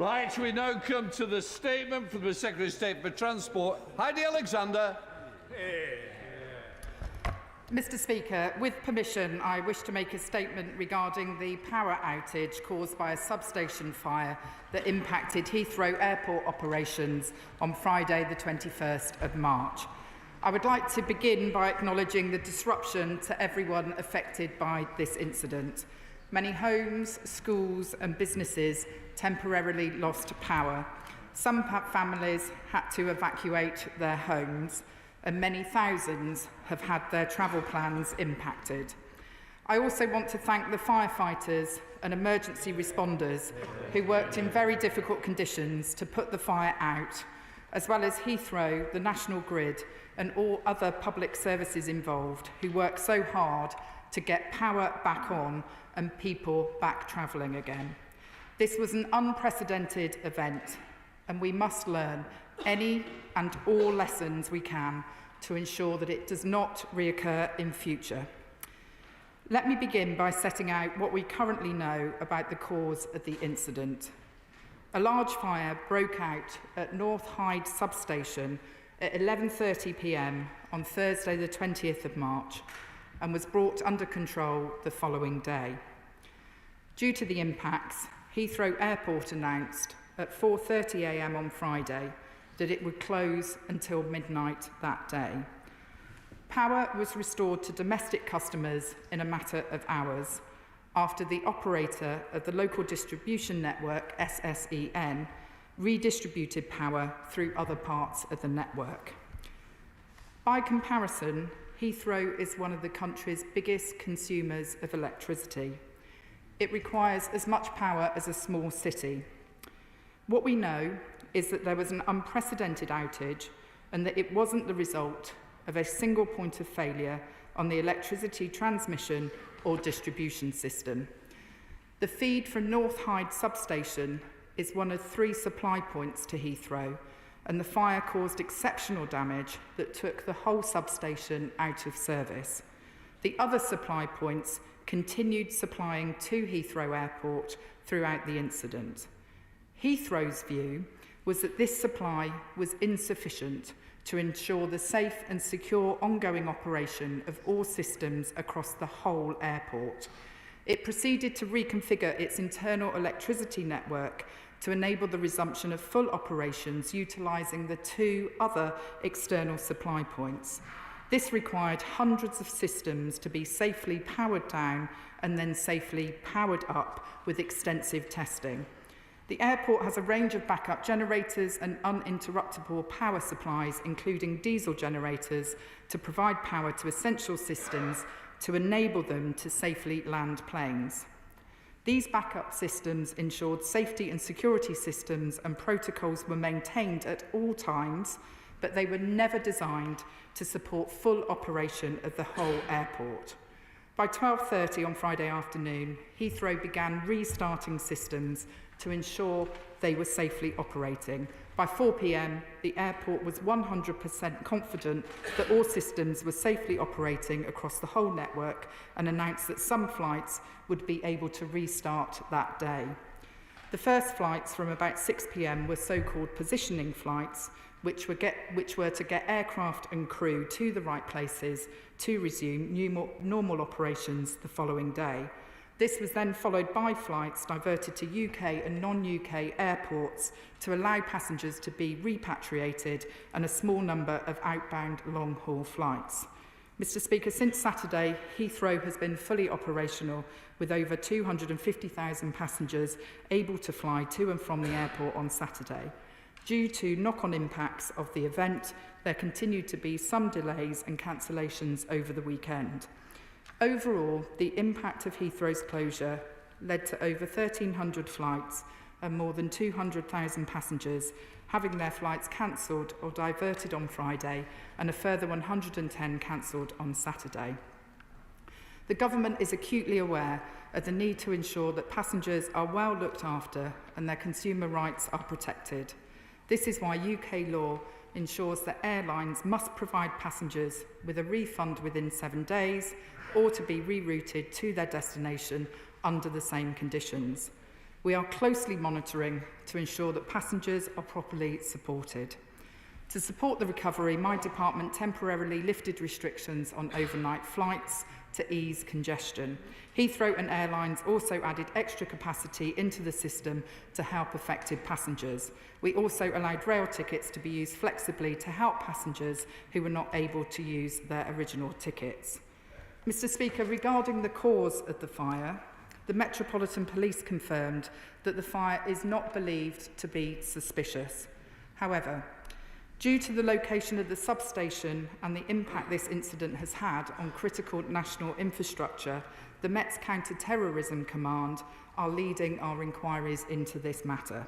Right, we now come to the statement from the Secretary of State for Transport, Heidi Alexander. Mr. Speaker, with permission, I wish to make a statement regarding the power outage caused by a substation fire that impacted Heathrow Airport operations on Friday, the 21st of March. I would like to begin by acknowledging the disruption to everyone affected by this incident. Many homes, schools and businesses temporarily lost power. Some families had to evacuate their homes, and many thousands have had their travel plans impacted. I also want to thank the firefighters and emergency responders who worked in very difficult conditions to put the fire out, as well as Heathrow, the National Grid, and all other public services involved who worked so hard to get power back on and people back travelling again. This was an unprecedented event, and we must learn any and all lessons we can to ensure that it does not reoccur in future. Let me begin by setting out what we currently know about the cause of the incident. A large fire broke out at North Hyde substation at 11:30 p.m. on Thursday the 20th of March and was brought under control the following day. Due to the impacts, Heathrow Airport announced at 4:30 a.m. on Friday that it would close until midnight that day. Power was restored to domestic customers in a matter of hours after the operator of the local distribution network, SSEN, redistributed power through other parts of the network. By comparison, Heathrow is one of the country's biggest consumers of electricity. It requires as much power as a small city. What we know is that there was an unprecedented outage and that it wasn't the result of a single point of failure on the electricity transmission or distribution system. The feed from North Hyde substation is one of 3 supply points to Heathrow, and the fire caused exceptional damage that took the whole substation out of service. The other supply points continued supplying to Heathrow Airport throughout the incident. Heathrow's view was that this supply was insufficient to ensure the safe and secure ongoing operation of all systems across the whole airport. It proceeded to reconfigure its internal electricity network to enable the resumption of full operations utilising the 2 other external supply points. This required hundreds of systems to be safely powered down and then safely powered up with extensive testing. The airport has a range of backup generators and uninterruptible power supplies, including diesel generators, to provide power to essential systems to enable them to safely land planes. These backup systems ensured safety and security systems and protocols were maintained at all times, but they were never designed to support full operation of the whole airport. By 12:30 on Friday afternoon, Heathrow began restarting systems to ensure they were safely operating. By 4 p.m, the airport was 100% confident that all systems were safely operating across the whole network and announced that some flights would be able to restart that day. The first flights from about 6 p.m. were so-called positioning flights, which were to get aircraft and crew to the right places to resume normal operations the following day. This was then followed by flights diverted to UK and non-UK airports to allow passengers to be repatriated and a small number of outbound long-haul flights. Mr. Speaker, since Saturday, Heathrow has been fully operational with over 250,000 passengers able to fly to and from the airport on Saturday. Due to knock-on impacts of the event, there continued to be some delays and cancellations over the weekend. Overall, the impact of Heathrow's closure led to over 1,300 flights and more than 200,000 passengers having their flights cancelled or diverted on Friday and a further 110 cancelled on Saturday. The government is acutely aware of the need to ensure that passengers are well looked after and their consumer rights are protected. This is why UK law ensures that airlines must provide passengers with a refund within 7 days or to be rerouted to their destination under the same conditions. We are closely monitoring to ensure that passengers are properly supported. To support the recovery, my department temporarily lifted restrictions on overnight flights to ease congestion. Heathrow and airlines also added extra capacity into the system to help affected passengers. We also allowed rail tickets to be used flexibly to help passengers who were not able to use their original tickets. Mr. Speaker, regarding the cause of the fire, the Metropolitan Police confirmed that the fire is not believed to be suspicious. However, due to the location of the substation and the impact this incident has had on critical national infrastructure, the Met's Counter-Terrorism Command are leading our inquiries into this matter.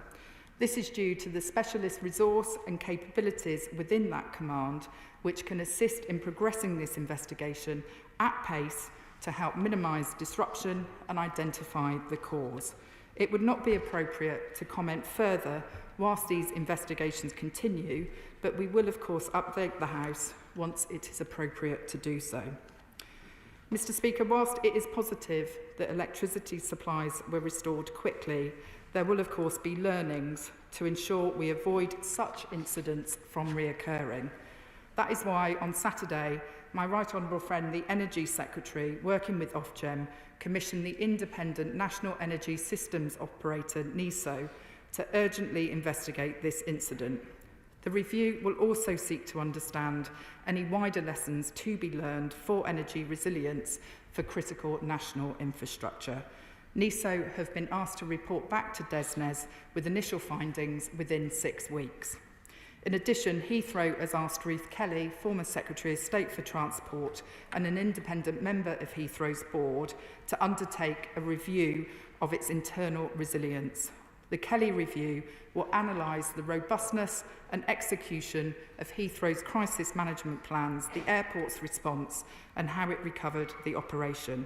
This is due to the specialist resource and capabilities within that command, which can assist in progressing this investigation at pace to help minimise disruption and identify the cause. It would not be appropriate to comment further whilst these investigations continue, but we will of course update the House once it is appropriate to do so. Mr. Speaker, whilst it is positive that electricity supplies were restored quickly, there will of course be learnings to ensure we avoid such incidents from reoccurring. That is why on Saturday, my right honourable friend, the Energy Secretary, working with Ofgem, commissioned the independent National Energy Systems Operator, NESO, to urgently investigate this incident. The review will also seek to understand any wider lessons to be learned for energy resilience for critical national infrastructure. NESO have been asked to report back to DESNZ with initial findings within 6 weeks. In addition, Heathrow has asked Ruth Kelly, former Secretary of State for Transport and an independent member of Heathrow's board, to undertake a review of its internal resilience. The Kelly review will analyse the robustness and execution of Heathrow's crisis management plans, the airport's response and how it recovered the operation.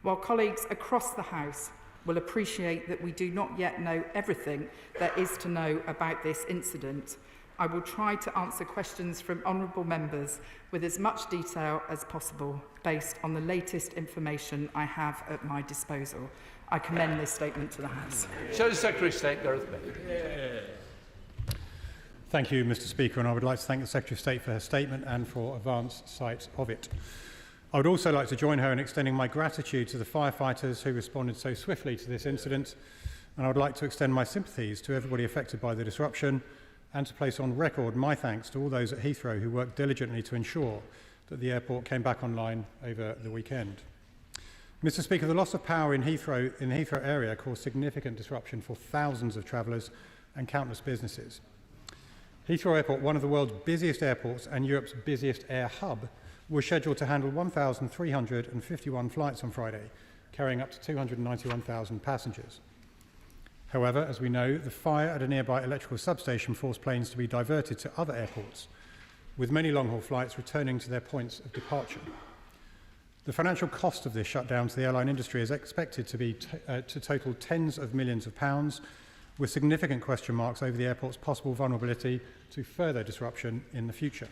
While colleagues across the House will appreciate that we do not yet know everything there is to know about this incident, I will try to answer questions from honourable members with as much detail as possible based on the latest information I have at my disposal. I commend this statement to the House. Secretary of State Gareth Bennett. Thank you, Mr. Speaker, and I would like to thank the Secretary of State for her statement and for advance sight of it. I would also like to join her in extending my gratitude to the firefighters who responded so swiftly to this incident, and I would like to extend my sympathies to everybody affected by the disruption and to place on record my thanks to all those at Heathrow who worked diligently to ensure that the airport came back online over the weekend. Mr. Speaker, the loss of power in the Heathrow area caused significant disruption for thousands of travellers and countless businesses. Heathrow Airport, one of the world's busiest airports and Europe's busiest air hub, was scheduled to handle 1,351 flights on Friday, carrying up to 291,000 passengers. However, as we know, the fire at a nearby electrical substation forced planes to be diverted to other airports, with many long-haul flights returning to their points of departure. The financial cost of this shutdown to the airline industry is expected to be to total tens of millions of pounds, with significant question marks over the airport's possible vulnerability to further disruption in the future.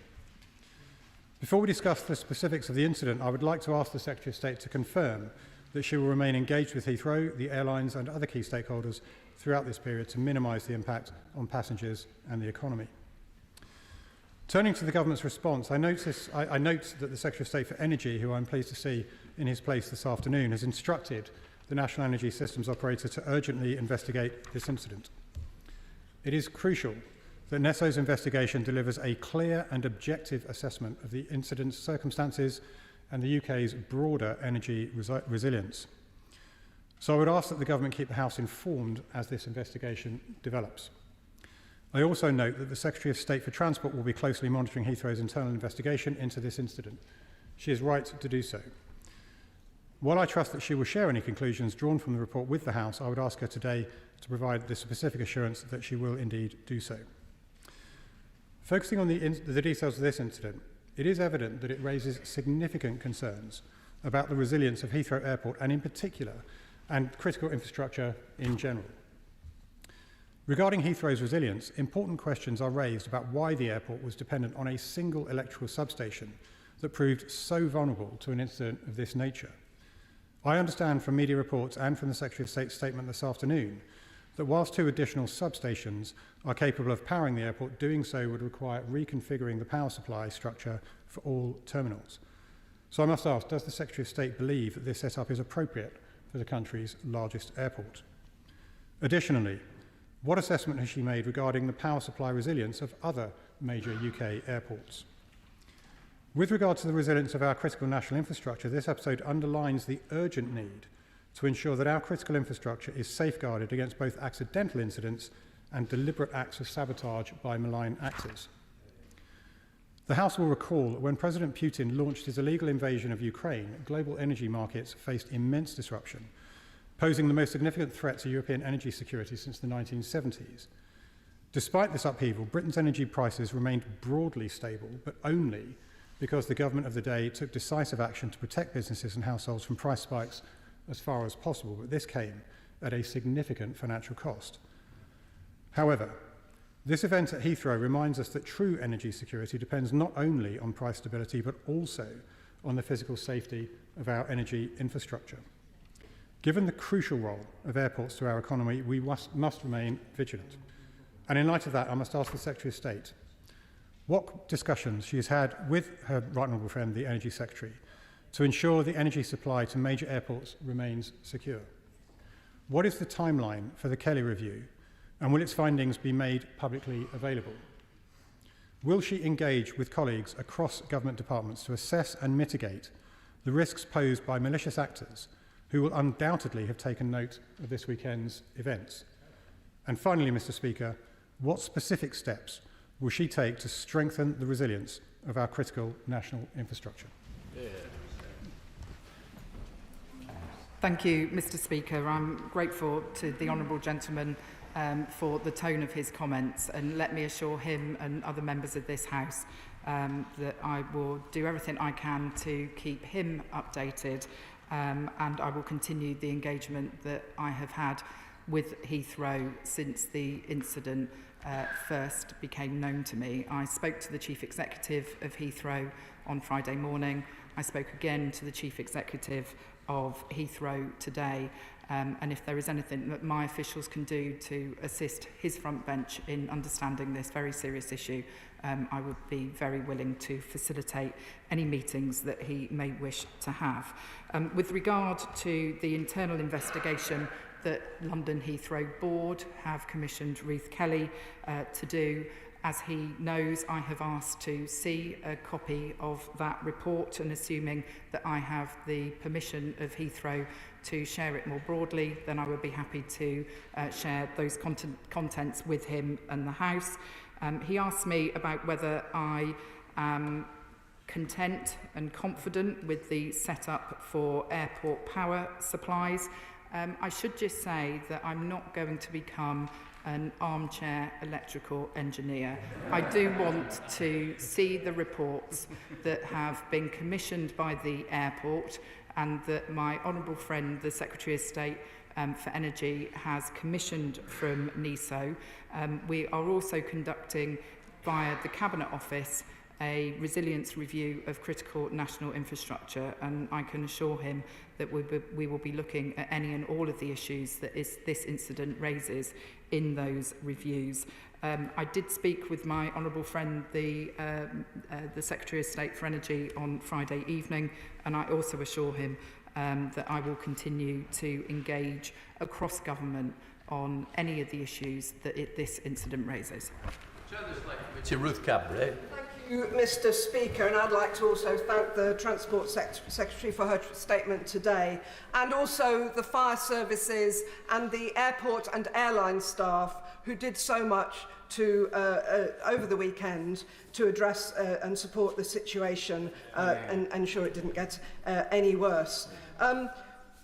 Before we discuss the specifics of the incident, I would like to ask the Secretary of State to confirm that she will remain engaged with Heathrow, the airlines and other key stakeholders throughout this period to minimise the impact on passengers and the economy. Turning to the government's response, I note that the Secretary of State for Energy, who I'm pleased to see in his place this afternoon, has instructed the National Energy Systems Operator to urgently investigate this incident. It is crucial that NESO's investigation delivers a clear and objective assessment of the incident's circumstances and the UK's broader energy resilience. So I would ask that the government keep the House informed as this investigation develops. I also note that the Secretary of State for Transport will be closely monitoring Heathrow's internal investigation into this incident. She is right to do so. While I trust that she will share any conclusions drawn from the report with the House, I would ask her today to provide the specific assurance that she will indeed do so. Focusing on the details of this incident, it is evident that it raises significant concerns about the resilience of Heathrow Airport and in particular, and critical infrastructure in general. Regarding Heathrow's resilience, important questions are raised about why the airport was dependent on a single electrical substation that proved so vulnerable to an incident of this nature. I understand from media reports and from the Secretary of State's statement this afternoon that whilst 2 additional substations are capable of powering the airport, doing so would require reconfiguring the power supply structure for all terminals. So I must ask, does the Secretary of State believe that this setup is appropriate for the country's largest airport? Additionally, what assessment has she made regarding the power supply resilience of other major UK airports? With regard to the resilience of our critical national infrastructure, this episode underlines the urgent need to ensure that our critical infrastructure is safeguarded against both accidental incidents and deliberate acts of sabotage by malign actors. The House will recall that when President Putin launched his illegal invasion of Ukraine, global energy markets faced immense disruption, posing the most significant threat to European energy security since the 1970s. Despite this upheaval, Britain's energy prices remained broadly stable, but only because the government of the day took decisive action to protect businesses and households from price spikes as far as possible, but this came at a significant financial cost. However, this event at Heathrow reminds us that true energy security depends not only on price stability, but also on the physical safety of our energy infrastructure. Given the crucial role of airports to our economy, we must remain vigilant. And in light of that, I must ask the Secretary of State what discussions she has had with her right honourable friend, the Energy Secretary, to ensure the energy supply to major airports remains secure. What is the timeline for the Kelly review, and will its findings be made publicly available? Will she engage with colleagues across government departments to assess and mitigate the risks posed by malicious actors who will undoubtedly have taken note of this weekend's events? And finally, Mr. Speaker, what specific steps will she take to strengthen the resilience of our critical national infrastructure? Thank you, Mr. Speaker. I'm grateful to the honourable gentleman for the tone of his comments, and let me assure him and other members of this House that I will do everything I can to keep him updated, and I will continue the engagement that I have had with Heathrow since the incident first became known to me. I spoke to the Chief Executive of Heathrow on Friday morning. I spoke again to the Chief Executive of Heathrow today, and if there is anything that my officials can do to assist his front bench in understanding this very serious issue, I would be very willing to facilitate any meetings that he may wish to have. With regard to the internal investigation that London Heathrow Board have commissioned Ruth Kelly to do, as he knows, I have asked to see a copy of that report, and assuming that I have the permission of Heathrow to share it more broadly, then I would be happy to share those contents with him and the House. He asked me about whether I am content and confident with the setup for airport power supplies. I should just say that I'm not going to become an armchair electrical engineer. I do want to see the reports that have been commissioned by the airport and that my honourable friend, the Secretary of State for Energy, has commissioned from NESO. We are also conducting via the Cabinet Office a resilience review of critical national infrastructure, and I can assure him that we will be looking at any and all of the issues that this incident raises in those reviews. I did speak with my honourable friend, the Secretary of State for Energy, on Friday evening, and I also assure him that I will continue to engage across government on any of the issues that this incident raises. To Ruth Cadbury. Thank you, Mr. Speaker, and I'd like to also thank the Transport Secretary for her statement today, and also the fire services and the airport and airline staff who did so much to over the weekend to address and support the situation and ensure it didn't get any worse.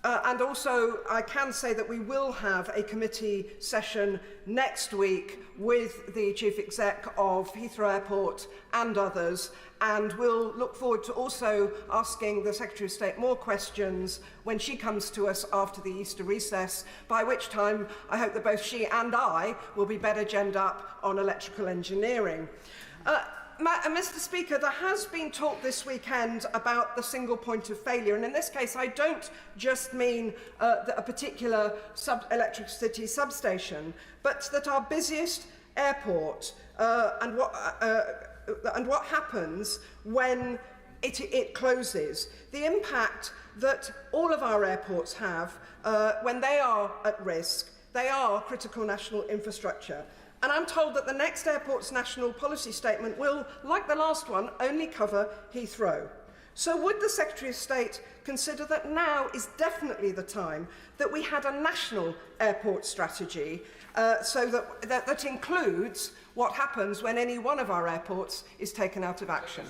And also, I can say that we will have a committee session next week with the Chief Exec of Heathrow Airport and others, and we'll look forward to also asking the Secretary of State more questions when she comes to us after the Easter recess, by which time I hope that both she and I will be better genned up on electrical engineering. Mr. Speaker, there has been talk this weekend about the single point of failure, and in this case I don't just mean a particular electricity substation, but that our busiest airport and what happens when it closes, the impact that all of our airports have when they are at risk. They are critical national infrastructure. And I'm told that the next airport's national policy statement will, like the last one, only cover Heathrow. So would the Secretary of State consider that now is definitely the time that we had a national airport strategy so that includes what happens when any one of our airports is taken out of action?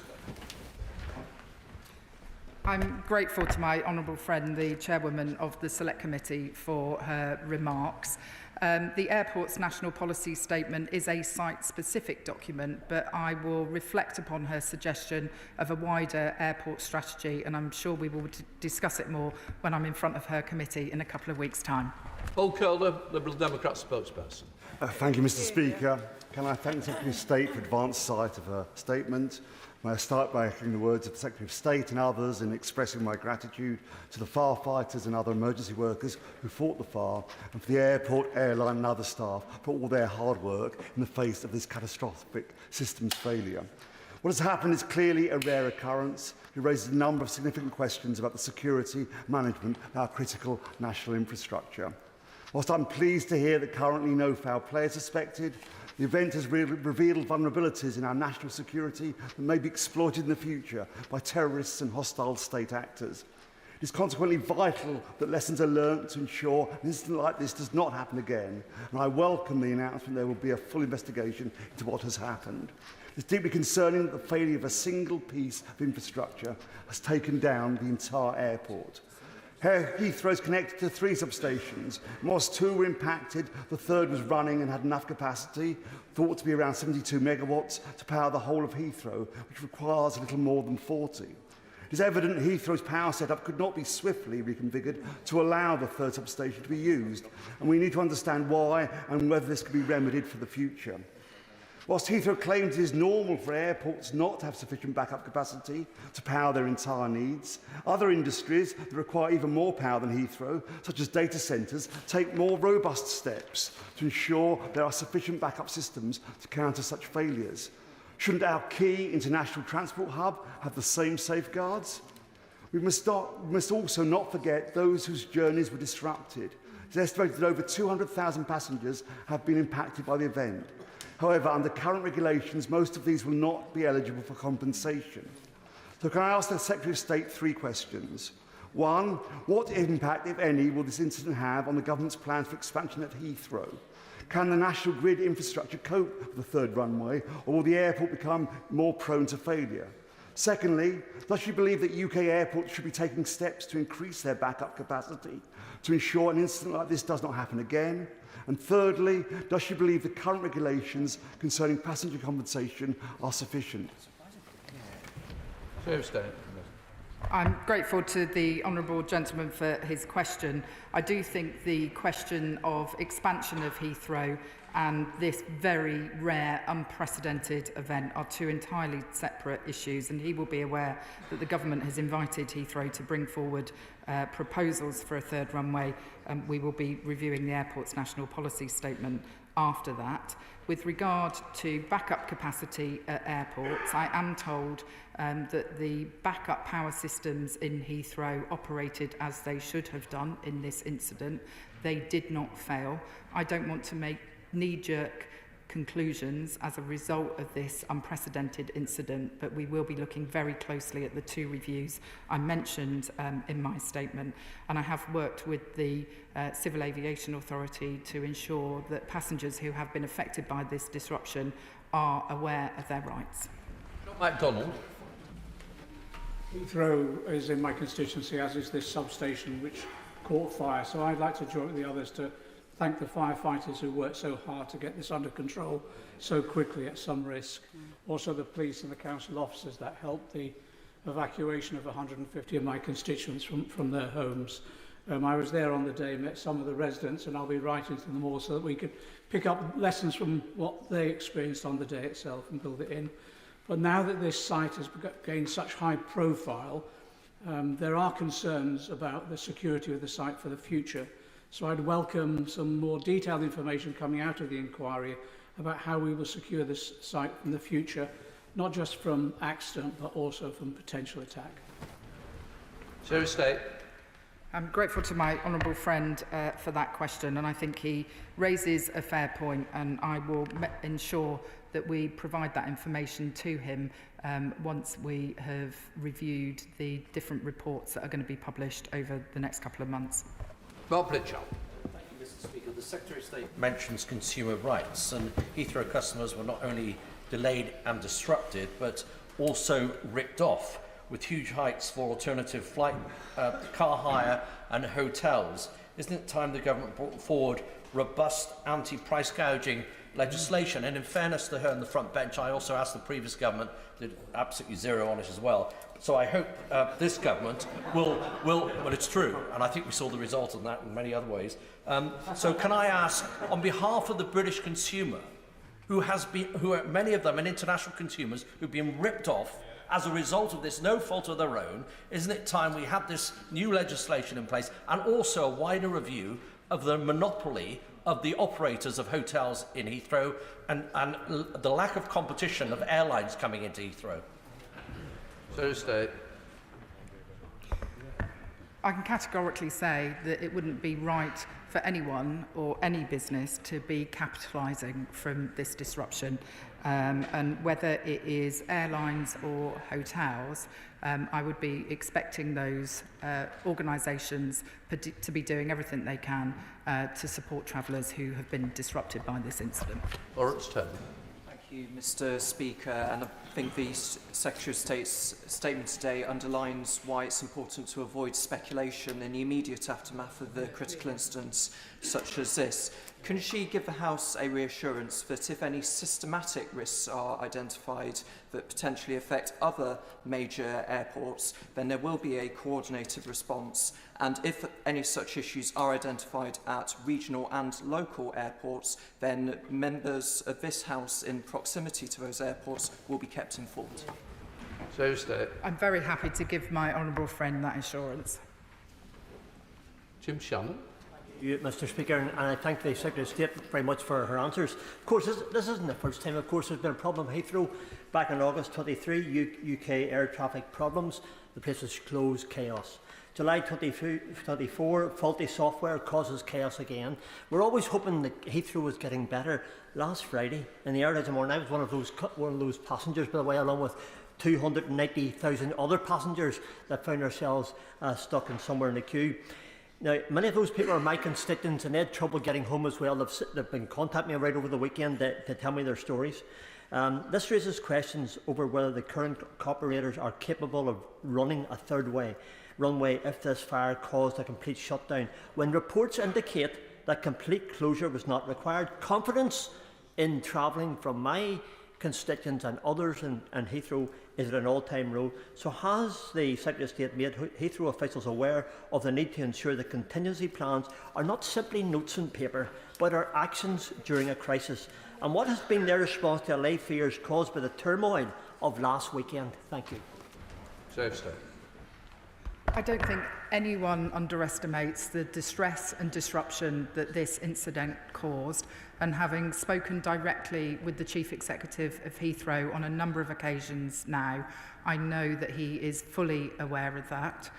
I'm grateful to my honourable friend, the chairwoman of the Select Committee, for her remarks. The airport's national policy statement is a site-specific document, but I will reflect upon her suggestion of a wider airport strategy, and I'm sure we will discuss it more when I'm in front of her committee in a couple of weeks' time. Paul Calder, Liberal Democrat spokesperson. Thank you, Mr. Speaker. Can I thank the Secretary of State for advanced sight of her statement? May I start by echoing the words of the Secretary of State and others in expressing my gratitude to the firefighters and other emergency workers who fought the fire, and for the airport, airline and other staff for all their hard work in the face of this catastrophic systems failure. What has happened is clearly a rare occurrence. It raises a number of significant questions about the security management of our critical national infrastructure. Whilst I'm pleased to hear that currently no foul play is suspected, the event has revealed vulnerabilities in our national security that may be exploited in the future by terrorists and hostile state actors. It is consequently vital that lessons are learnt to ensure an incident like this does not happen again, and I welcome the announcement there will be a full investigation into what has happened. It's deeply concerning that the failure of a single piece of infrastructure has taken down the entire airport. Heathrow is connected to 3 substations. Whilst 2 were impacted, the third was running and had enough capacity, thought to be around 72 megawatts, to power the whole of Heathrow, which requires a little more than 40. It is evident Heathrow's power setup could not be swiftly reconfigured to allow the third substation to be used, and we need to understand why and whether this could be remedied for the future. Whilst Heathrow claims it is normal for airports not to have sufficient backup capacity to power their entire needs, other industries that require even more power than Heathrow, such as data centres, take more robust steps to ensure there are sufficient backup systems to counter such failures. Shouldn't our key international transport hub have the same safeguards? We must also not forget those whose journeys were disrupted. It's estimated that over 200,000 passengers have been impacted by the event. However, under current regulations, most of these will not be eligible for compensation. So can I ask the Secretary of State 3 questions? 1, what impact, if any, will this incident have on the government's plans for expansion at Heathrow? Can the national grid infrastructure cope with the third runway, or will the airport become more prone to failure? Secondly, does she believe that UK airports should be taking steps to increase their backup capacity to ensure an incident like this does not happen again? And thirdly, does she believe the current regulations concerning passenger compensation are sufficient? I'm grateful to the honourable gentleman for his question. I do think the question of expansion of Heathrow and this very rare, unprecedented event are 2 entirely separate issues, and he will be aware that the government has invited Heathrow to bring forward proposals for a third runway, and we will be reviewing the airport's national policy statement after that. With regard to backup capacity at airports, I am told that the backup power systems in Heathrow operated as they should have done in this incident. They did not fail. I don't want to make knee-jerk conclusions as a result of this unprecedented incident, but we will be looking very closely at the 2 reviews I mentioned in my statement, and I have worked with the Civil Aviation Authority to ensure that passengers who have been affected by this disruption are aware of their rights. John MacDonald. Heathrow is in my constituency, as is this substation which caught fire, so I'd like to join with the others to thank the firefighters who worked so hard to get this under control so quickly at some risk. Also the police and the council officers that helped the evacuation of 150 of my constituents from their homes. I was there on the day, met some of the residents, and I'll be writing to them all so that we could pick up lessons from what they experienced on the day itself and build it in. But now that this site has gained such high profile, there are concerns about the security of the site for the future. So I'd welcome some more detailed information coming out of the inquiry about how we will secure this site in the future, not just from accident, but also from potential attack. Secretary of State. I'm grateful to my honourable friend for that question, and I think he raises a fair point, and I will ensure that we provide that information to him once we have reviewed the different reports that are going to be published over the next couple of months. Mark Blitchell. Thank you, Mr. Speaker. The Secretary of State mentions consumer rights, and Heathrow customers were not only delayed and disrupted, but also ripped off, with huge hikes for alternative flight, car hire and hotels. Isn't it time the government brought forward robust anti-price gouging legislation? And in fairness to her on the front bench, I also asked the previous government, did absolutely zero on it as well. So I hope this government will, well, it's true, and I think we saw the result of that in many other ways. So can I ask, on behalf of the British consumer, who are many of them and international consumers who've been ripped off as a result of this, no fault of their own, isn't it time we had this new legislation in place and also a wider review of the monopoly of the operators of hotels in Heathrow and the lack of competition of airlines coming into Heathrow? Secretary of State. I can categorically say that it wouldn't be right for anyone or any business to be capitalising from this disruption. And whether it is airlines or hotels, I would be expecting those organisations to be doing everything they can to support travellers who have been disrupted by this incident. Lawrence Turner. Thank you, Mr. Speaker, and I think the Secretary of State's statement today underlines why it's important to avoid speculation in the immediate aftermath of the critical incidents such as this. Can she give the House a reassurance that if any systematic risks are identified that potentially affect other major airports, then there will be a coordinated response? And if any such issues are identified at regional and local airports, then members of this House in proximity to those airports will be kept informed? Secretary of State. I'm very happy to give my honourable friend that assurance. Jim Shannon. You, Mr. Speaker, and I thank the Secretary of State very much for her answers. Of course, this isn't the first time. Of course, there's been a problem at Heathrow back in August 23, UK air traffic problems. The place was closed, chaos. July 24, faulty software causes chaos again. We're always hoping that Heathrow was getting better. Last Friday, in the early morning, I was one of those passengers, by the way, along with 290,000 other passengers that found ourselves stuck in somewhere in the queue. Now, many of those people are my constituents and they had trouble getting home as well. They've been contacting me right over the weekend to tell me their stories. This raises questions over whether the current operators are capable of running a third runway if this fire caused a complete shutdown, when reports indicate that complete closure was not required. Confidence in travelling from my constituents and others in Heathrow is at an all-time low. So has the Secretary of State made Heathrow officials aware of the need to ensure that contingency plans are not simply notes on paper, but are actions during a crisis? And what has been their response to allayed fears caused by the turmoil of last weekend? Thank you. Secretary of State. I don't think anyone underestimates the distress and disruption that this incident caused, and having spoken directly with the Chief Executive of Heathrow on a number of occasions now, I know that he is fully aware of that.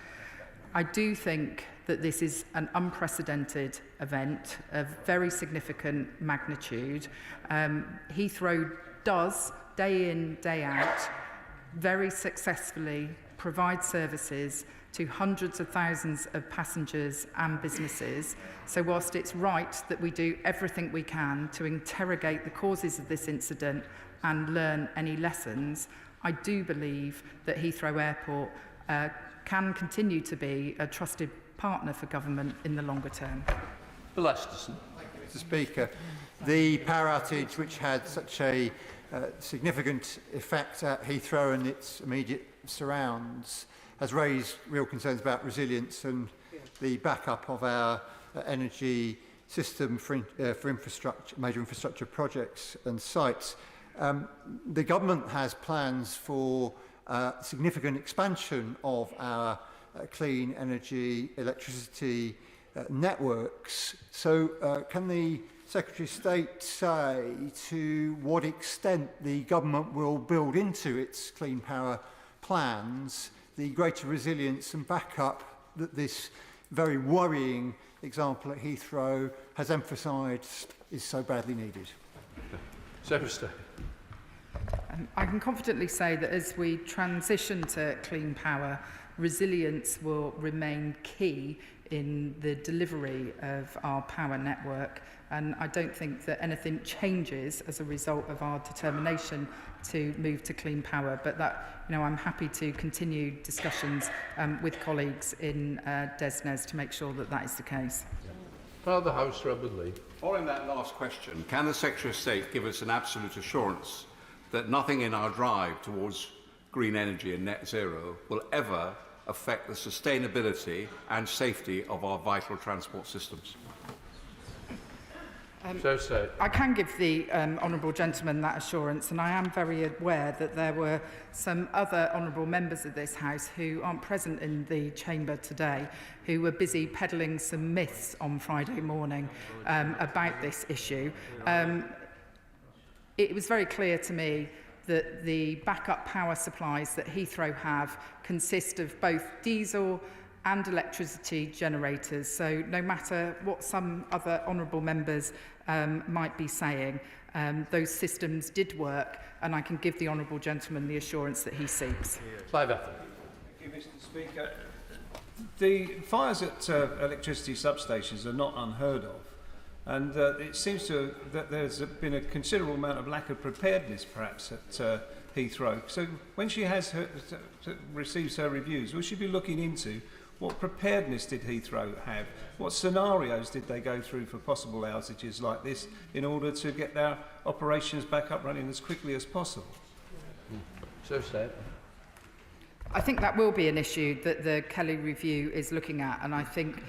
I do think that this is an unprecedented event of very significant magnitude. Heathrow does, day in, day out, very successfully provide services to hundreds of thousands of passengers and businesses. So whilst it's right that we do everything we can to interrogate the causes of this incident and learn any lessons, I do believe that Heathrow Airport can continue to be a trusted partner for government in the longer term. Bill Esterson. Mr. Speaker, the power outage, which had such a significant effect at Heathrow and its immediate surrounds, has raised real concerns about resilience and the backup of our energy system for infrastructure, major infrastructure projects and sites. The government has plans for significant expansion of our clean energy, electricity networks. So can the Secretary of State say to what extent the government will build into its clean power plans the greater resilience and backup that this very worrying example at Heathrow has emphasised is so badly needed? Secretary of State. I can confidently say that as we transition to clean power, resilience will remain key in the delivery of our power network, and I don't think that anything changes as a result of our determination to move to clean power, but that, you know, I'm happy to continue discussions with colleagues in DESNES to make sure that that is the case. Father House, Robert Lee. Following that last question, can the Secretary of State give us an absolute assurance that nothing in our drive towards green energy and net zero will ever affect the sustainability and safety of our vital transport systems? I can give the honourable gentleman that assurance, and I am very aware that there were some other honourable members of this House who aren't present in the chamber today who were busy peddling some myths on Friday morning about this issue. It was very clear to me that the backup power supplies that Heathrow have consist of both diesel and electricity generators. So no matter what some other honourable members might be saying, those systems did work, and I can give the honourable gentleman the assurance that he seeks. Clive Ethel. Thank you, Mr. Speaker. The fires at electricity substations are not unheard of. And it seems that there's been a considerable amount of lack of preparedness, perhaps, at Heathrow. So when she receives her reviews, will she be looking into what preparedness did Heathrow have? What scenarios did they go through for possible outages like this in order to get their operations back up running as quickly as possible? I think that will be an issue that the Kelly review is looking at, and I think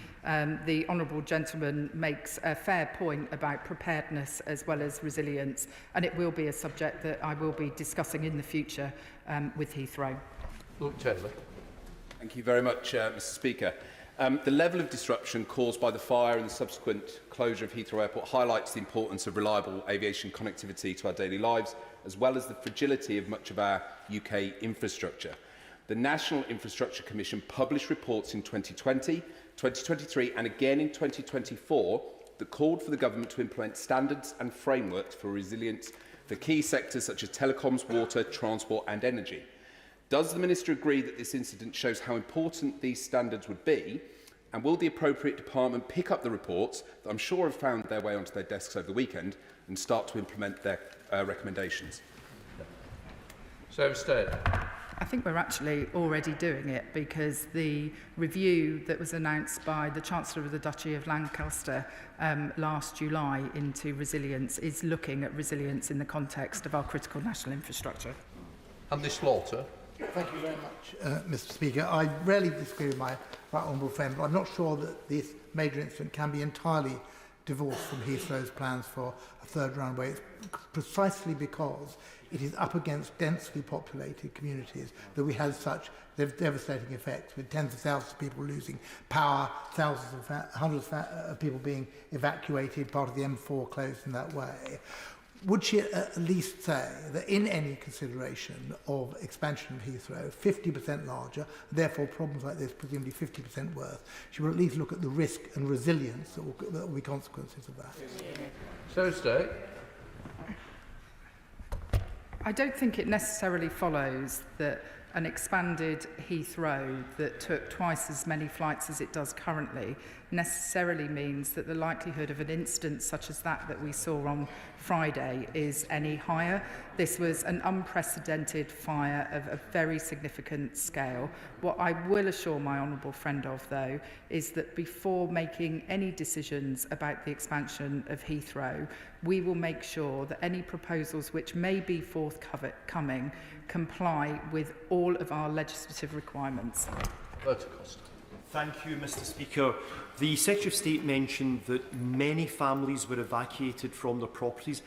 the honourable gentleman makes a fair point about preparedness as well as resilience, and it will be a subject that I will be discussing in the future with Heathrow. Luke Taylor. Thank you very much, Mr. Speaker. The level of disruption caused by the fire and the subsequent closure of Heathrow Airport highlights the importance of reliable aviation connectivity to our daily lives, as well as the fragility of much of our UK infrastructure. The National Infrastructure Commission published reports in 2020, 2023 and again in 2024 that called for the government to implement standards and frameworks for resilience for key sectors such as telecoms, water, transport and energy. Does the Minister agree that this incident shows how important these standards would be, and will the appropriate department pick up the reports that I'm sure have found their way onto their desks over the weekend and start to implement their recommendations? Secretary of State. I think we're actually already doing it, because the review that was announced by the Chancellor of the Duchy of Lancaster last July into resilience is looking at resilience in the context of our critical national infrastructure. Andy Slaughter. Thank you very much, Mr. Speaker. I rarely disagree with my right honourable friend, but I'm not sure that this major incident can be entirely divorced from Heathrow's plans for a third runway. It's precisely because it is up against densely populated communities that we had such devastating effects, with tens of thousands of people losing power, hundreds of people being evacuated, part of the M4 closed in that way. Would she at least say that in any consideration of expansion of Heathrow, 50% larger, therefore problems like this presumably 50% worse, she will at least look at the risk and resilience that will be consequences of that? Secretary. I don't think it necessarily follows that an expanded Heathrow that took twice as many flights as it does currently necessarily means that the likelihood of an incident such as that we saw on Friday is any higher. This was an unprecedented fire of a very significant scale. What I will assure my honourable friend of, though, is that before making any decisions about the expansion of Heathrow, we will make sure that any proposals which may be forthcoming comply with all of our legislative requirements. Thank you, Mr. Speaker. The Secretary of State mentioned that many families were evacuated from their properties.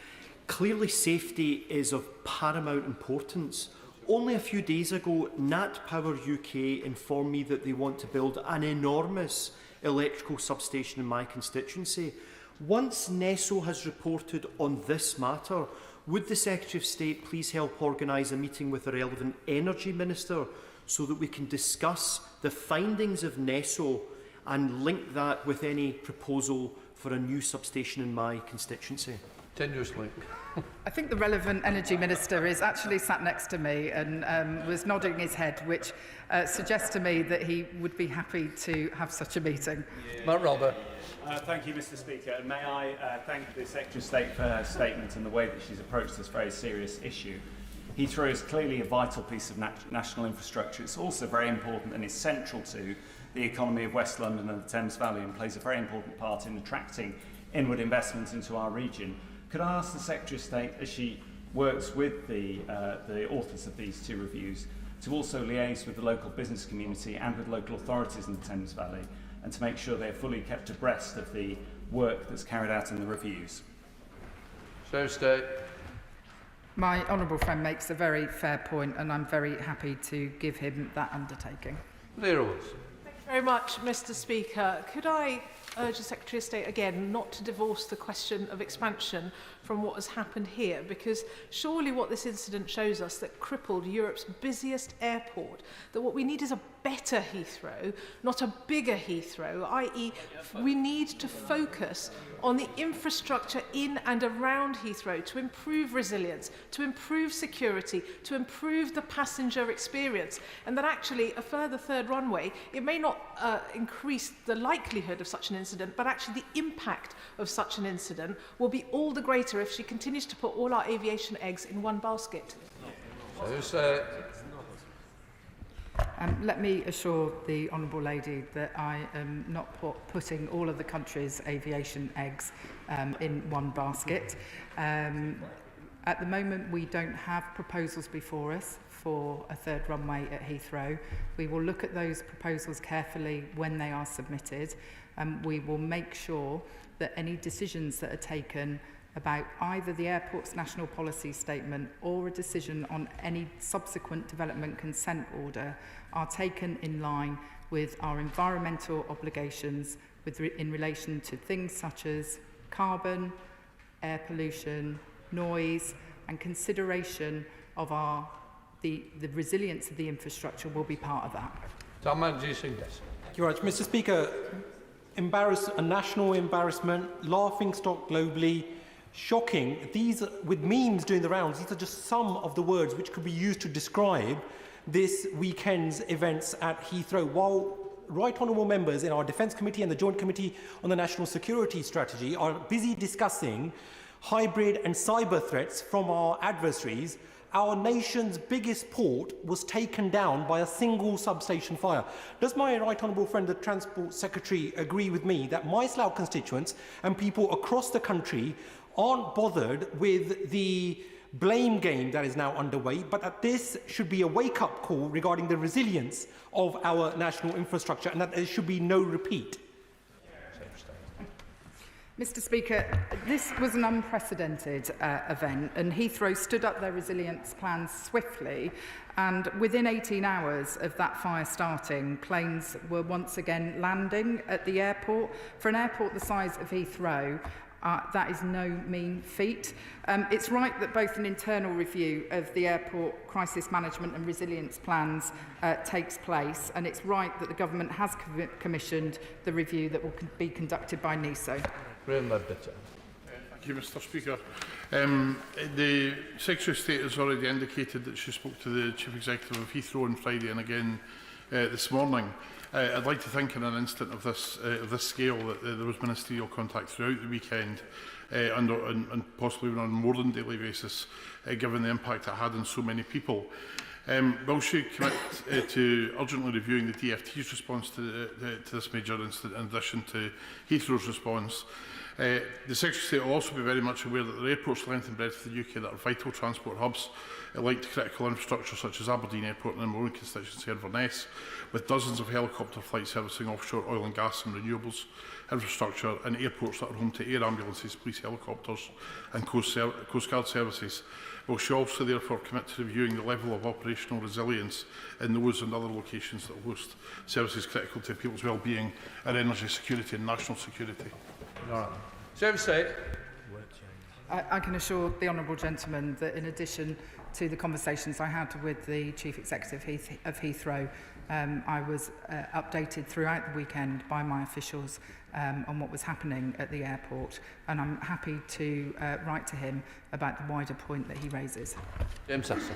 Clearly, safety is of paramount importance. Only a few days ago, Nat Power UK informed me that they want to build an enormous electrical substation in my constituency. Once NESO has reported on this matter, would the Secretary of State please help organise a meeting with the relevant Energy Minister so that we can discuss the findings of NESO and link that with any proposal for a new substation in my constituency? Tenuous link. I think the relevant Energy Minister is actually sat next to me and was nodding his head, which suggests to me that he would be happy to have such a meeting. Matt Robert. Thank you, Mr. Speaker. And may I thank the Secretary of State for her statement and the way that she's approached this very serious issue. Heathrow is clearly a vital piece of national infrastructure. It's also very important and is central to the economy of West London and the Thames Valley, and plays a very important part in attracting inward investment into our region. Could I ask the Secretary of State, as she works with the authors of these two reviews, to also liaise with the local business community and with local authorities in the Thames Valley, and to make sure they're fully kept abreast of the work that's carried out in the reviews? Secretary of State. My honourable friend makes a very fair point, and I'm very happy to give him that undertaking. Leah Wilson. Thank you very much, Mr. Speaker. Could I urge the Secretary of State again not to divorce the question of expansion from what has happened here, because surely what this incident shows us that crippled Europe's busiest airport, that what we need is a better Heathrow, not a bigger Heathrow, i.e. we need to focus on the infrastructure in and around Heathrow to improve resilience, to improve security, to improve the passenger experience, and that actually a further third runway, it may not increase the likelihood of such an incident, but actually the impact of such an incident will be all the greater if she continues to put all our aviation eggs in one basket. Let me assure the honourable lady that I am not putting all of the country's aviation eggs in one basket. At the moment, we don't have proposals before us for a third runway at Heathrow. We will look at those proposals carefully when they are submitted, and we will make sure that any decisions that are taken about either the airport's national policy statement or a decision on any subsequent development consent order are taken in line with our environmental obligations in relation to things such as carbon, air pollution, noise, and consideration of the resilience of the infrastructure will be part of that. Thank you very much, Mr. Speaker. A national embarrassment, laughing stock globally, shocking. These, with memes doing the rounds, these are just some of the words which could be used to describe this weekend's events at Heathrow. While right honourable members in our Defence Committee and the Joint Committee on the National Security Strategy are busy discussing hybrid and cyber threats from our adversaries, our nation's biggest port was taken down by a single substation fire. Does my right honourable friend, the Transport Secretary, agree with me that my Slough constituents and people across the country aren't bothered with the blame game that is now underway, but that this should be a wake-up call regarding the resilience of our national infrastructure, and that there should be no repeat? Mr. Speaker, this was an unprecedented event, and Heathrow stood up their resilience plans swiftly, and within 18 hours of that fire starting, planes were once again landing at the airport. For an airport the size of Heathrow, that is no mean feat. It's right that both an internal review of the airport crisis management and resilience plans takes place, and it's right that the government has commissioned the review that will be conducted by NESO. Graham Ledbetter. Thank you, Mr. Speaker. The Secretary of State has already indicated that she spoke to the Chief Executive of Heathrow on Friday and again this morning. I'd like to think in an instant of this scale that there was ministerial contact throughout the weekend and possibly even on a more than daily basis, given the impact it had on so many people. Will she commit to urgently reviewing the DFT's response to this major incident in addition to Heathrow's response? The Secretary of State will also be very much aware that there are airports length and breadth of the UK that are vital transport hubs linked to critical infrastructure such as Aberdeen Airport and in my own constituency Inverness, with dozens of helicopter flights servicing offshore oil and gas and renewables infrastructure, and airports that are home to air ambulances, police helicopters and Coast Guard services. Will she also therefore commit to reviewing the level of operational resilience in those and other locations that host services critical to people's well-being and energy security and national security? Secretary of State. I can assure the honourable gentleman that in addition to the conversations I had with the Chief Executive of Heathrow, I was updated throughout the weekend by my officials on what was happening at the airport, and I'm happy to write to him about the wider point that he raises. James Sasser.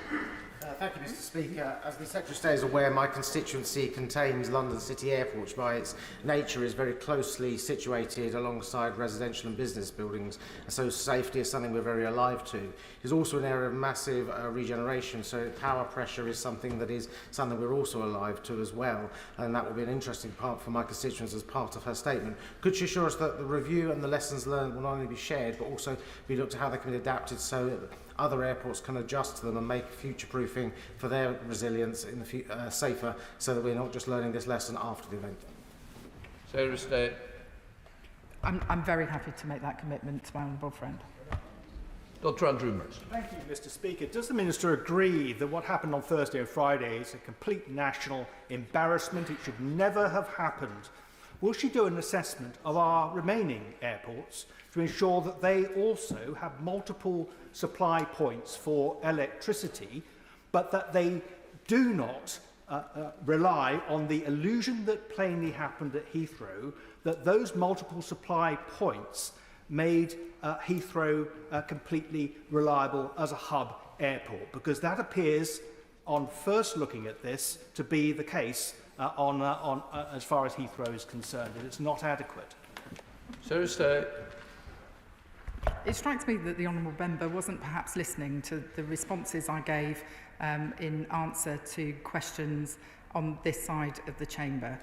Thank you, Mr. Speaker. As the Secretary of State is aware, my constituency contains London City Airport, which by its nature is very closely situated alongside residential and business buildings, and so safety is something we're very alive to. It is also an area of massive regeneration, so power pressure is something we're also alive to as well, and that will be an interesting part for my constituents as part of her statement. Could she assure us that the review and the lessons learned will not only be shared, but also be looked at how they can be adapted so other airports can adjust to them and make future-proofing for their resilience in the safer, so that we're not just learning this lesson after the event? Secretary of State. I'm very happy to make that commitment to my honourable friend. Dr. Andrew Murray. Thank you, Mr. Speaker. Does the Minister agree that what happened on Thursday and Friday is a complete national embarrassment? It should never have happened. Will she do an assessment of our remaining airports to ensure that they also have multiple supply points for electricity, but that they do not rely on the illusion that plainly happened at Heathrow, that those multiple supply points made Heathrow completely reliable as a hub airport? Because that appears, on first looking at this, to be the case as far as Heathrow is concerned, and it's not adequate. Secretary of State. It strikes me that the honourable member wasn't perhaps listening to the responses I gave in answer to questions on this side of the chamber.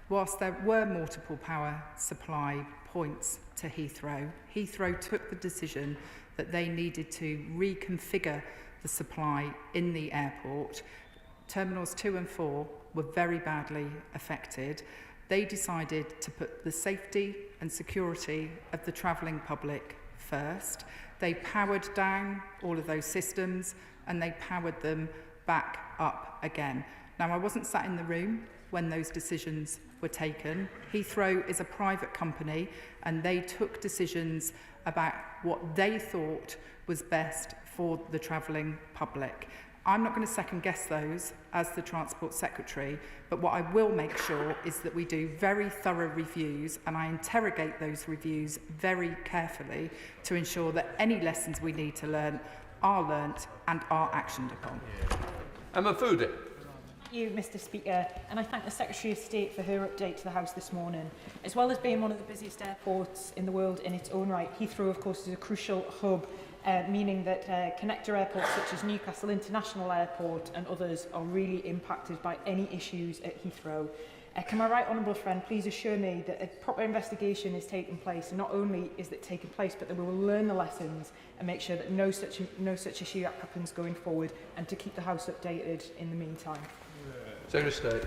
Whilst there were multiple power supply points to Heathrow, Heathrow took the decision that they needed to reconfigure the supply in the airport. Terminals 2 and 4 were very badly affected. They decided to put the safety and security of the travelling public first. They powered down all of those systems and they powered them back up again. Now, I wasn't sat in the room when those decisions were taken. Heathrow is a private company and they took decisions about what they thought was best for the travelling public. I'm not going to second guess those as the Transport Secretary, but what I will make sure is that we do very thorough reviews and I interrogate those reviews very carefully to ensure that any lessons we need to learn are learnt and are actioned upon. Emma Foodie. Thank you, Mr. Speaker, and I thank the Secretary of State for her update to the House this morning. As well as being one of the busiest airports in the world in its own right, Heathrow, of course, is a crucial hub, meaning that connector airports such as Newcastle International Airport and others are really impacted by any issues at Heathrow. Can my right honourable friend please assure me that a proper investigation is taking place, and not only is it taking place, but that we will learn the lessons and make sure that no such issue happens going forward, and to keep the House updated in the meantime? Secretary of State.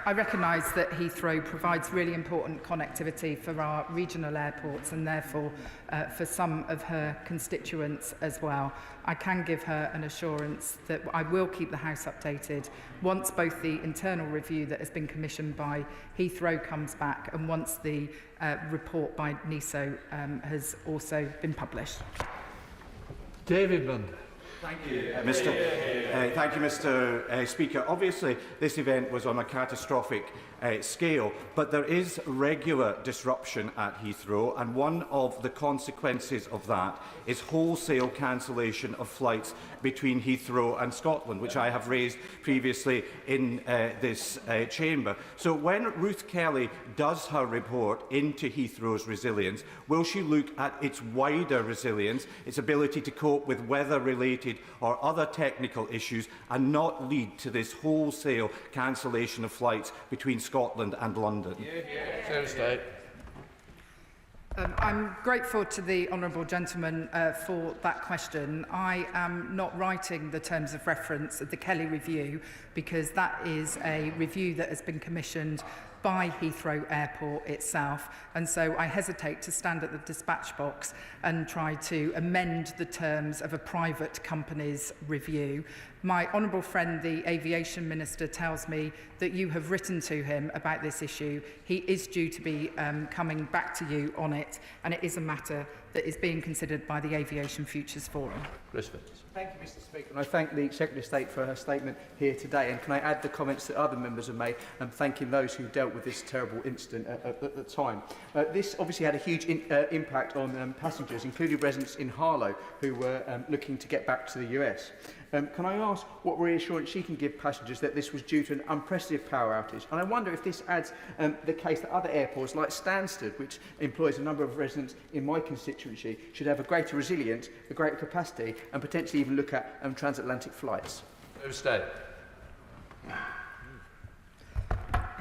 I recognise that Heathrow provides really important connectivity for our regional airports and therefore for some of her constituents as well. I can give her an assurance that I will keep the House updated once both the internal review that has been commissioned by Heathrow comes back and once the report by NISO has also been published. David Munn. Thank you, Mr. Speaker. Obviously, this event was on a catastrophic scale, but there is regular disruption at Heathrow, and one of the consequences of that is wholesale cancellation of flights between Heathrow and Scotland, which I have raised previously in this chamber. So when Ruth Kelly does her report into Heathrow's resilience, will she look at its wider resilience, its ability to cope with weather-related or other technical issues, and not lead to this wholesale cancellation of flights between Scotland and London? Secretary of State. I'm grateful to the honourable gentleman for that question. I am not writing the terms of reference of the Kelly review because that is a review that has been commissioned by Heathrow Airport itself, and so I hesitate to stand at the dispatch box and try to amend the terms of a private company's review. My honourable friend, the Aviation Minister, tells me that you have written to him about this issue. He is due to be coming back to you on it, and it is a matter that is being considered by the Aviation Futures Forum. Thank you, Mr. Speaker, and I thank the Secretary of State for her statement here today. And can I add the comments that other members have made, and thanking those who dealt with this terrible incident at the time. This obviously had a huge impact on passengers, including residents in Harlow, who were looking to get back to the US. Can I ask what reassurance she can give passengers that this was due to an unprecedented power outage? And I wonder if this adds the case that other airports like Stansted, which employs a number of residents in my constituency, should have a greater resilience, a greater capacity, and potentially even look at transatlantic flights.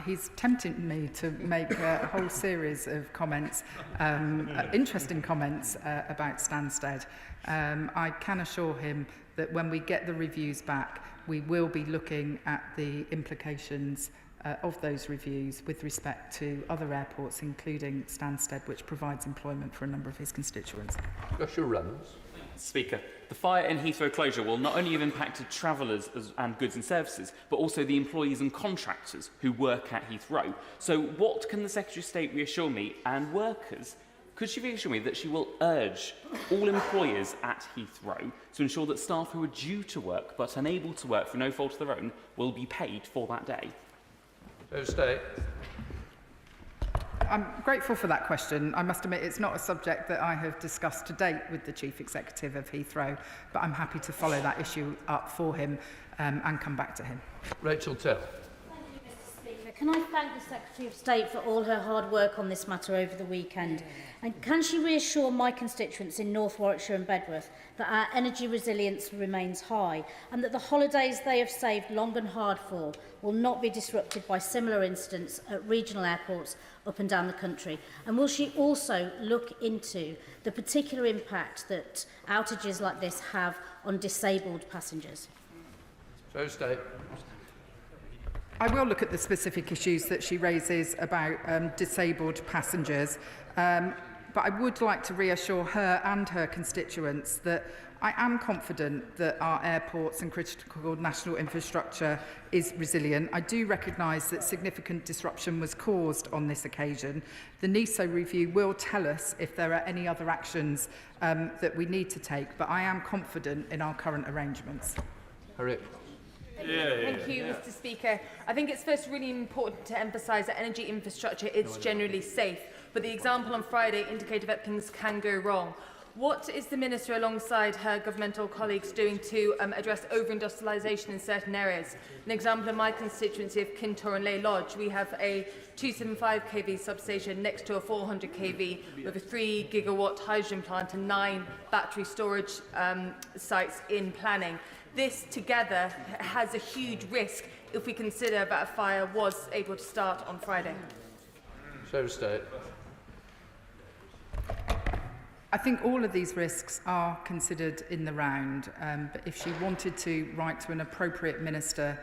He's tempting me to make a whole series of comments, interesting comments about Stansted. I can assure him that when we get the reviews back, we will be looking at the implications of those reviews with respect to other airports, including Stansted, which provides employment for a number of his constituents. Speaker, the fire and Heathrow closure will not only have impacted travellers and goods and services, but also the employees and contractors who work at Heathrow. So what can the Secretary of State reassure me and workers? Could she reassure me that she will urge all employers at Heathrow to ensure that staff who are due to work but unable to work through no fault of their own will be paid for that day? I'm grateful for that question. I must admit it's not a subject that I have discussed to date with the Chief Executive of Heathrow, but I'm happy to follow that issue up for him and come back to him. Rachel Tell. Can I thank the Secretary of State for all her hard work on this matter over the weekend? And can she reassure my constituents in North Warwickshire and Bedworth that our energy resilience remains high and that the holidays they have saved long and hard for will not be disrupted by similar incidents at regional airports up and down the country? And will she also look into the particular impact that outages like this have on disabled passengers? I will look at the specific issues that she raises about disabled passengers, but I would like to reassure her and her constituents that I am confident that our airports and critical national infrastructure is resilient. I do recognise that significant disruption was caused on this occasion. The NISO review will tell us if there are any other actions that we need to take, but I am confident in our current arrangements. Thank you, Mr. Speaker. I think it's first really important to emphasise that energy infrastructure is generally safe, but the example on Friday indicated that things can go wrong. What is the Minister, alongside her governmental colleagues, doing to address over-industrialisation in certain areas? An example in my constituency of Kintore and Ley Lodge, we have a 275 kV substation next to a 400 kV with a 3 gigawatt hydrogen plant and 9 battery storage sites in planning. This together has a huge risk if we consider that a fire was able to start on Friday. I think all of these risks are considered in the round, but if she wanted to write to an appropriate minister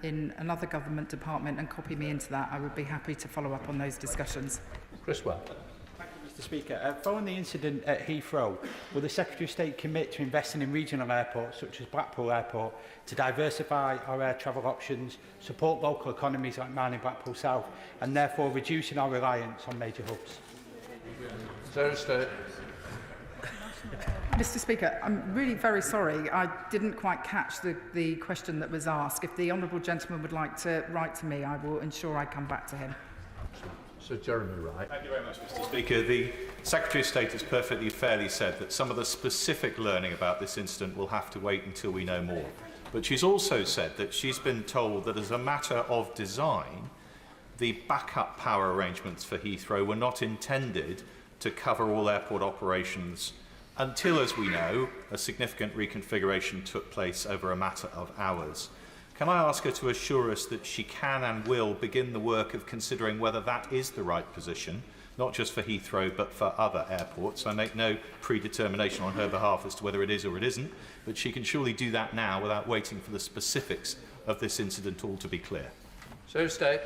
in another government department and copy me into that, I would be happy to follow up on those discussions. Mr. Speaker, following the incident at Heathrow, will the Secretary of State commit to investing in regional airports such as Blackpool Airport to diversify our air travel options, support local economies like mine in Blackpool South, and therefore reducing our reliance on major hubs? Mr. Speaker, I'm really very sorry. I didn't quite catch the question that was asked. If the honourable gentleman would like to write to me, I will ensure I come back to him. Sir Jeremy Wright. Thank you very much, Mr. Speaker. The Secretary of State has perfectly fairly said that some of the specific learning about this incident will have to wait until we know more. But she's also said that she's been told that as a matter of design, the backup power arrangements for Heathrow were not intended to cover all airport operations until, as we know, a significant reconfiguration took place over a matter of hours. Can I ask her to assure us that she can and will begin the work of considering whether that is the right position not just for Heathrow but for other airports. I make no predetermination on her behalf as to whether it is or it isn't, but she can surely do that now without waiting for the specifics of this incident all to be clear. So state.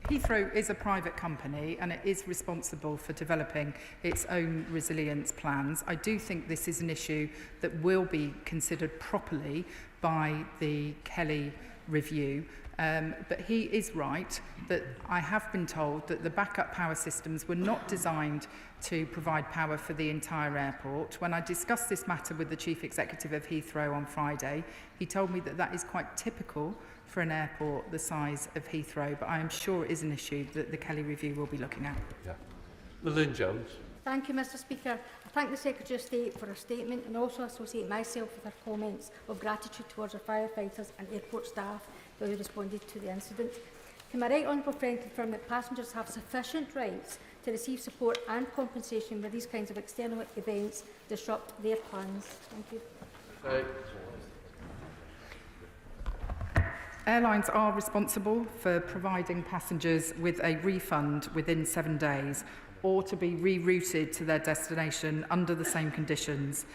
Heathrow is a private company and it is responsible for developing its own resilience plans. I do think this is an issue that will be considered properly by the Kelly review. But he is right that I have been told that the backup power systems were not designed to provide power for the entire airport. When I discussed this matter with the Chief Executive of Heathrow on Friday, he told me that that is quite typical for an airport the size of Heathrow, but I am sure it is an issue that the Kelly review will be looking at. Yeah. Lynn Jones. Thank you, Mr Speaker. I thank the Secretary of State for her statement and also associate myself with her comments of gratitude towards our firefighters and airport staff who responded to the incident. Can my right honourable friend confirm that passengers have sufficient rights to receive support and compensation where these kinds of external events disrupt their plans? Thank you. Airlines are responsible for providing passengers with a refund within 7 days or to be rerouted to their destination under the same conditions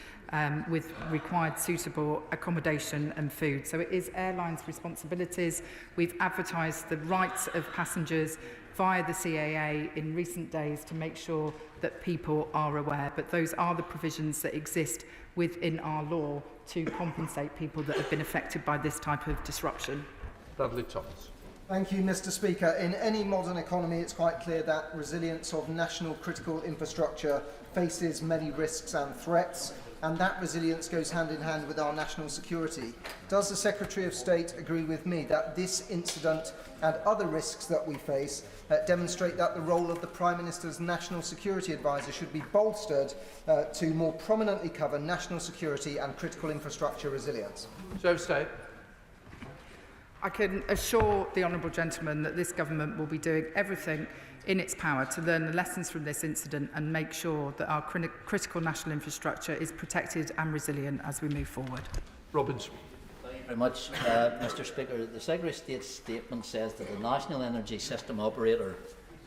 with required suitable accommodation and food. So it is airlines' responsibilities. We've advertised the rights of passengers via the CAA in recent days to make sure that people are aware. But those are the provisions that exist within our law to compensate people that have been affected by this type of disruption. Bradley Thomas. Thank you, Mr Speaker. In any modern economy, it's quite clear that resilience of national critical infrastructure faces many risks and threats, and that resilience goes hand in hand with our national security. Does the Secretary of State agree with me that this incident and other risks that we face demonstrate that the role of the Prime Minister's National Security Advisor should be bolstered to more prominently cover national security and critical infrastructure resilience? So state. I can assure the honourable gentleman that this government will be doing everything in its power to learn the lessons from this incident and make sure that our critical national infrastructure is protected and resilient as we move forward. Robbins. Thank you very much, Mr Speaker. The Secretary of State's statement says that the National Energy System Operator,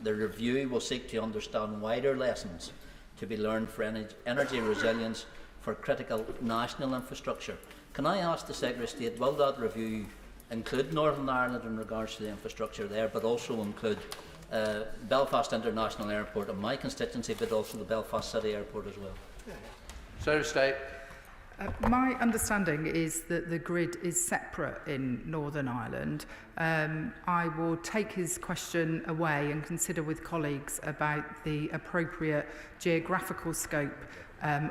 the review will seek to understand wider lessons to be learned for energy resilience for critical national infrastructure. Can I ask the Secretary of State, will that review include Northern Ireland in regards to the infrastructure there, but also include Belfast International Airport in my constituency, but also the Belfast City Airport as well? So state. My understanding is that the grid is separate in Northern Ireland. I will take his question away and consider with colleagues about the appropriate geographical scope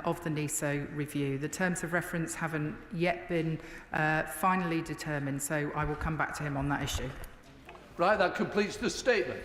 of the NESO review. The terms of reference haven't yet been finally determined, so I will come back to him on that issue. Right, that completes the statement.